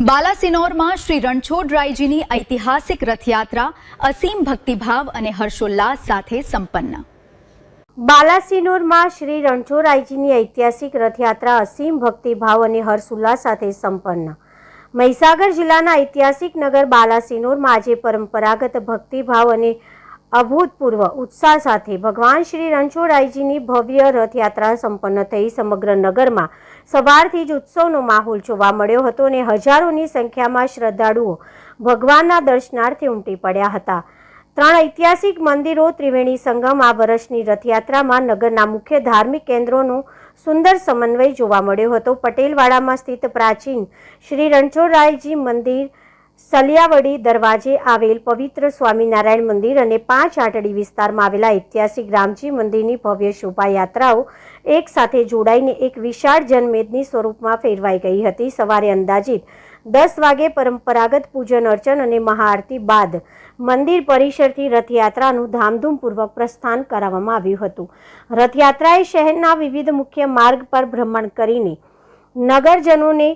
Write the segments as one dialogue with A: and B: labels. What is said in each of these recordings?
A: બાલાસિનોરમાં શ્રી રણછોડરાયજીની ઐતિહાસિક રથયાત્રા અસીમ ભક્તિભાવ અને હર્ષોલ્લાસ સાથે સંપન્ન।
B: બાલાસિનોરમાં શ્રી રણછોડરાયજીની ઐતિહાસિક રથયાત્રા અસીમ ભક્તિભાવ અને હર્ષોલ્લાસ સાથે સંપન્ન। મહીસાગર જિલ્લાના ઐતિહાસિક નગર બાલાસિનોરમાં આજે પરંપરાગત ભક્તિભાવ અને અભૂતપૂર્વ ઉત્સાહ સાથે ભગવાન શ્રી રણછોડરાયજીની ભવ્ય રથયાત્રા સંપન્ન થઈ। સમગ્ર નગરમાં સવારથી જ ઉત્સવનો માહોલ જોવા મળ્યો હતો અને હજારોની સંખ્યામાં શ્રદ્ધાળુઓ ભગવાનના દર્શનાર્થે ઉમટી પડ્યા હતા। 3 ઐતિહાસિક મંદિરો ત્રિવેણી સંગમ આ વર્ષની રથયાત્રામાં નગરના મુખ્ય ધાર્મિક કેન્દ્રોનો સુંદર સમન્વય જોવા મળ્યો હતો। પટેલવાડામાં સ્થિત પ્રાચીન શ્રી રણછોડરાયજી મંદિર, સલિયાવડી દરવાજે આવેલ પવિત્ર સ્વામિનારાયણ મંદિર અને 5 આટડી વિસ્તારમાં આવેલા ઐતિહાસિક રામજી મંદિરની ભવ્ય શોભાયાત્રાઓ એક સાથે જોડાઈને એક વિશાળ જનમેદની સ્વરૂપમાં ફેરવાઈ ગઈ હતી। સવારે અંદાજિત 10 વાગે પરંપરાગત પૂજન અર્ચન અને મહાઆરતી બાદ મંદિર પરિસરથી રથયાત્રાનું ધામધૂમપૂર્વક પ્રસ્થાન કરાવવામાં આવ્યું હતું। રથયાત્રાએ શહેરના વિવિધ મુખ્ય માર્ગ પર ભ્રમણ કરીને નગરજનોને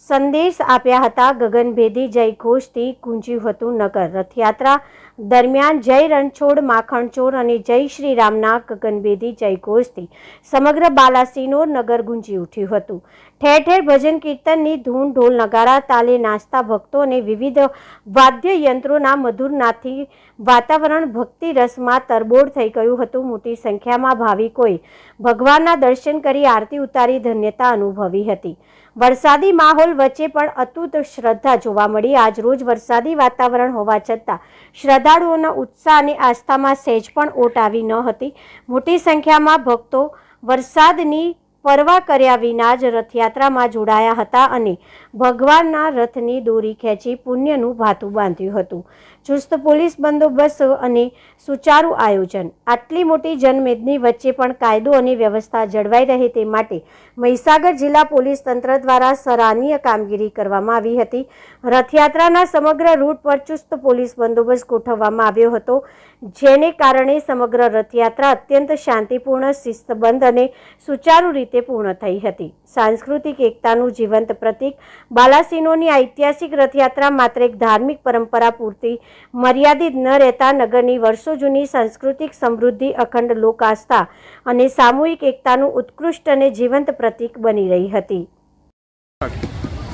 B: સંદેશ આપ્યા હતા। ગગનભેદી જય ઘોષથી ગુંજ્યું હતું નગર। રથયાત્રા દરમિયાન જય રણછોડ માખણચોર અને જય શ્રી રામના ગગનભેદી જય ઘોષથી સમગ્ર બાલાસિનોર નગર ગુંજી ઉઠ્યું હતું। ઠેર ઠેર ભજન કીર્તનની ધૂન, ઢોલ નગારા તાલે નાચતા ભક્તો અને વિવિધ વાદ્ય યંત્રોના મધુર નાદથી વાતાવરણ ભક્તિ રસમાં તરબોળ થઈ ગયું હતું। મોટી સંખ્યામાં ભાવિકોએ ભગવાનના દર્શન કરી આરતી ઉતારી ધન્યતા અનુભવી હતી। વરસાદી માહોલ વચ્ચે પણ અતૂટ શ્રદ્ધા જોવા મળી। આજ રોજ વરસાદી વાતાવરણ હોવા છતાં શ્રદ્ધાળુઓના ઉત્સાહ અને આસ્થામાં સહેજ પણ ઓટ આવી ન હતી। મોટી સંખ્યામાં ભક્તો વરસાદની પરવા કર્યા વિના જ રથયાત્રામાં જોડાયા હતા અને ભગવાનના રથની દોરી ખેંચી પુણ્યનું ભાથું બાંધ્યું હતું। ચુસ્ત પોલીસ બંદોબસ્ત અને સુચારુ આયોજન। આટલી મોટી જનમેદની વચ્ચે પણ કાયદો અને વ્યવસ્થા જળવાઈ રહે તે માટે મહીસાગર જિલ્લા પોલીસ તંત્ર દ્વારા સરાહનીય કામગીરી કરવામાં આવી હતી। રથયાત્રાના સમગ્ર રૂટ પર ચુસ્ત પોલીસ બંદોબસ્ત ગોઠવવામાં આવ્યો હતો, જેને કારણે સમગ્ર રથયાત્રા અત્યંત શાંતિપૂર્ણ, શિસ્તબદ્ધ અને સુચારુ રીતે પૂર્ણ થઈ હતી। સાંસ્કૃતિક એકતાનું જીવંત પ્રતીક બાલાસિનોરની ઐતિહાસિક રથયાત્રા માત્ર એક ધાર્મિક પરંપરા પૂરતી મર્યાદિત ન રહેતા નગરની વર્ષો જૂની સાંસ્કૃતિક સમૃદ્ધિ, અખંડ લોક આસ્થા અને સામૂહિક એકતાનું ઉત્કૃષ્ટ અને જીવંત પ્રતીક બની રહી હતી।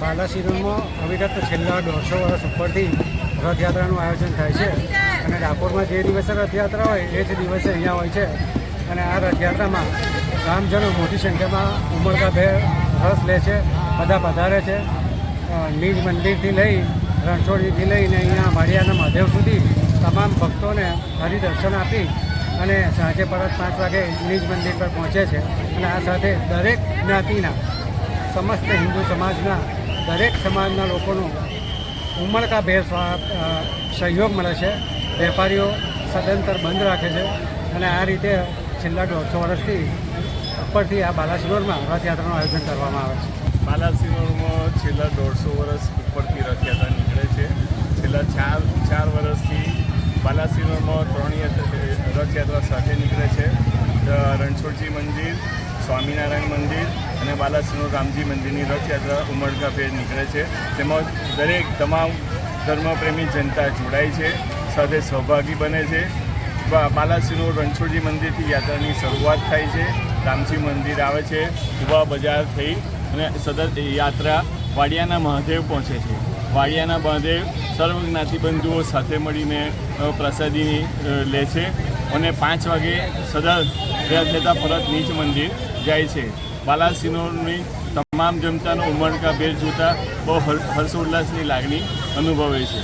C: બાલાસિનોરમાં અવિરત છેલ્લા 150 વર્ષ ઉપરથી રથયાત્રાનું આયોજન થાય છે અને ડાકોરમાં જે દિવસે રથયાત્રા હોય એ જ દિવસે અહીંયા હોય છે અને આ રથયાત્રામાં ગામજનો મોટી સંખ્યામાં ઉમળકાભેર રસ લે છે, બધા પધારે છે। નિજ મંદિરથી લઈ રણછોડજીથી લઈને અહીંયા માળિયાના મહાદેવ સુધી તમામ ભક્તોને હરિદર્શન આપી અને સાંજે પરત 5 વાગે નિજ મંદિર પર પહોંચે છે અને આ સાથે દરેક જ્ઞાતિના, સમસ્ત હિન્દુ સમાજના દરેક સમાજના લોકોનો ઉમળકાભેર સહયોગ મળે છે। વેપારીઓ સદંતર બંધ રાખે છે અને આ રીતે છેલ્લા 150 વર્ષથી ઉપરથી આ બાલાસિનોરમાં રથયાત્રાનું આયોજન કરવામાં આવે છે।
D: બાલાસિનોરમાં છેલ્લા 150 વર્ષ ઉપરથી રથયાત્રા નીકળે છે। છેલ્લા 4 વર્ષથી બાલાસિનોરમાં 3 રથયાત્રા સાથે નીકળે છે। રણછોડજી મંદિર, સ્વામિનારાયણ મંદિર અને બાલાસિનોર રામજી મંદિરની રથયાત્રા ઉમળકાભેર નીકળે છે। તેમાં તમામ ધર્મપ્રેમી જનતા જોડાય છે, સાથે સહભાગી બને છે। બાલાસિનોર રણછોડજી મંદિરથી યાત્રાની શરૂઆત થાય છે, રામજી મંદિર આવે છે, કુવા બજાર થઈ અને સતત યાત્રા વાડિયાના મહાદેવ પહોંચે છે। વાડિયાના મહાદેવ સર્વ જ્ઞાતિબંધુઓ સાથે મળીને પ્રસાદી લે છે અને 5 વાગે સદા થતાં પરત નીચ મંદિર જાય છે। બાલાસિનોરની તમામ જનતાનો ઉમળકાભેર જોતા બહુ હર્ષોલ્લાસની લાગણી અનુભવે છે।